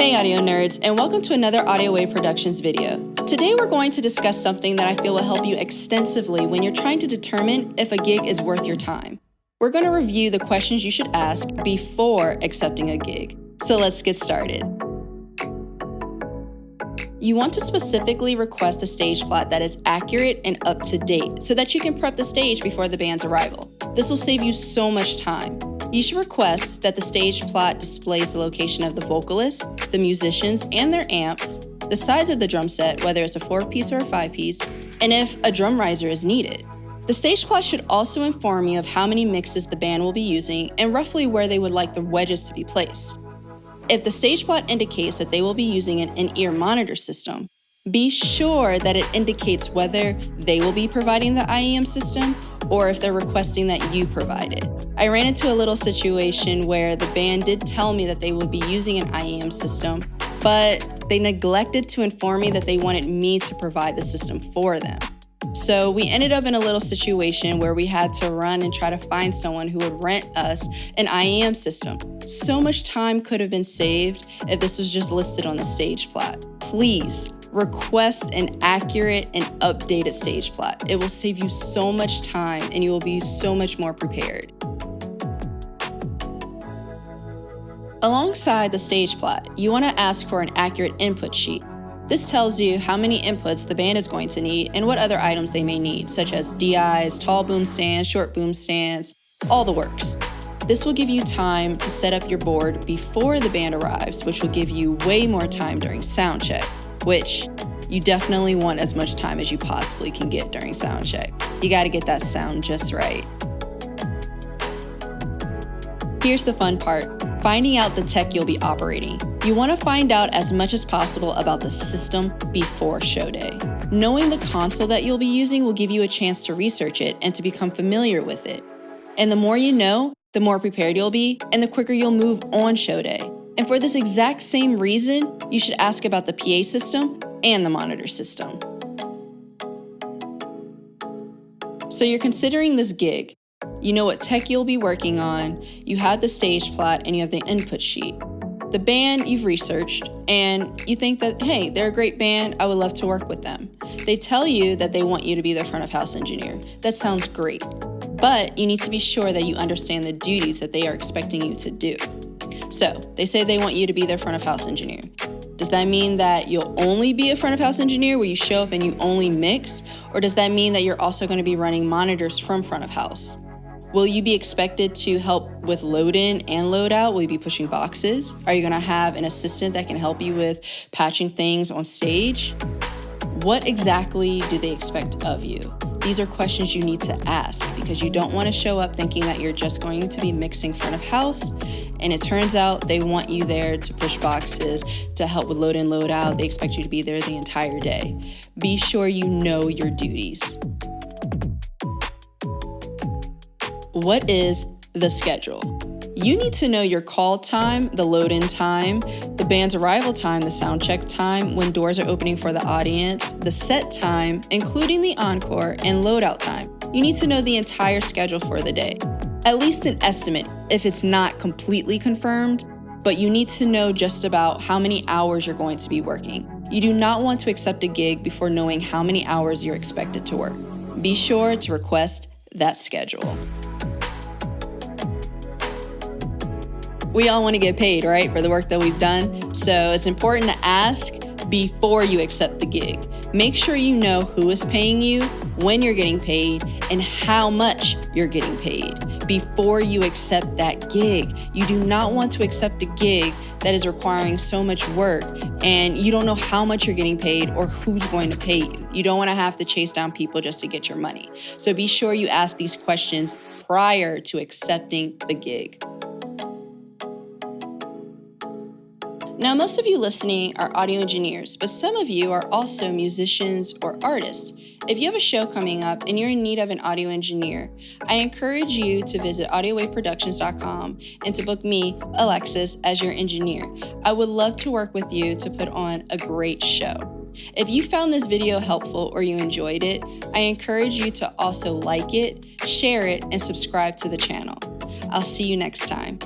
Hey audio nerds, and welcome to another Audio Wave Productions video. Today we're going to discuss something that I feel will help you extensively when you're trying to determine if a gig is worth your time. We're going to review the questions you should ask before accepting a gig. So let's get started. You want to specifically request a stage plot that is accurate and up to date so that you can prep the stage before the band's arrival. This will save you so much time. You should request that the stage plot displays the location of the vocalists, the musicians, and their amps, the size of the drum set, whether it's a 4-piece or a 5-piece, and if a drum riser is needed. The stage plot should also inform you of how many mixes the band will be using and roughly where they would like the wedges to be placed. If the stage plot indicates that they will be using an in-ear monitor system, be sure that it indicates whether they will be providing the IEM system or if they're requesting that you provide it. I ran into a little situation where the band did tell me that they would be using an IEM system, but they neglected to inform me that they wanted me to provide the system for them. So we ended up in a little situation where we had to run and try to find someone who would rent us an IEM system. So much time could have been saved if this was just listed on the stage plot. Please request an accurate and updated stage plot. It will save you so much time and you will be so much more prepared. Alongside the stage plot, you want to ask for an accurate input sheet. This tells you how many inputs the band is going to need and what other items they may need, such as DIs, tall boom stands, short boom stands, all the works. This will give you time to set up your board before the band arrives, which will give you way more time during sound check, which you definitely want as much time as you possibly can get during sound check. You got to get that sound just right. Here's the fun part, finding out the tech you'll be operating. You want to find out as much as possible about the system before show day. Knowing the console that you'll be using will give you a chance to research it and to become familiar with it. And the more you know, the more prepared you'll be, and the quicker you'll move on show day. And for this exact same reason, you should ask about the PA system and the monitor system. So you're considering this gig. You know what tech you'll be working on, you have the stage plot, and you have the input sheet. The band you've researched, and you think that, hey, they're a great band, I would love to work with them. They tell you that they want you to be their front of house engineer. That sounds great, but you need to be sure that you understand the duties that they are expecting you to do. So, they say they want you to be their front of house engineer. Does that mean that you'll only be a front of house engineer where you show up and you only mix? Or does that mean that you're also going to be running monitors from front of house? Will you be expected to help with load in and load out? Will you be pushing boxes? Are you going to have an assistant that can help you with patching things on stage? What exactly do they expect of you? These are questions you need to ask because you don't want to show up thinking that you're just going to be mixing front of house, and it turns out they want you there to push boxes, to help with load in, load out. They expect you to be there the entire day. Be sure you know your duties. What is the schedule? You need to know your call time, the load-in time, the band's arrival time, the sound check time, when doors are opening for the audience, the set time, including the encore, and load-out time. You need to know the entire schedule for the day. At least an estimate if it's not completely confirmed, but you need to know just about how many hours you're going to be working. You do not want to accept a gig before knowing how many hours you're expected to work. Be sure to request that schedule. We all want to get paid, right, for the work that we've done. So it's important to ask before you accept the gig. Make sure you know who is paying you, when you're getting paid, and how much you're getting paid before you accept that gig. You do not want to accept a gig that is requiring so much work and you don't know how much you're getting paid or who's going to pay you. You don't want to have to chase down people just to get your money. So be sure you ask these questions prior to accepting the gig. Now, most of you listening are audio engineers, but some of you are also musicians or artists. If you have a show coming up and you're in need of an audio engineer, I encourage you to visit audiowaveproductions.com and to book me, Alexis, as your engineer. I would love to work with you to put on a great show. If you found this video helpful or you enjoyed it, I encourage you to also like it, share it, and subscribe to the channel. I'll see you next time.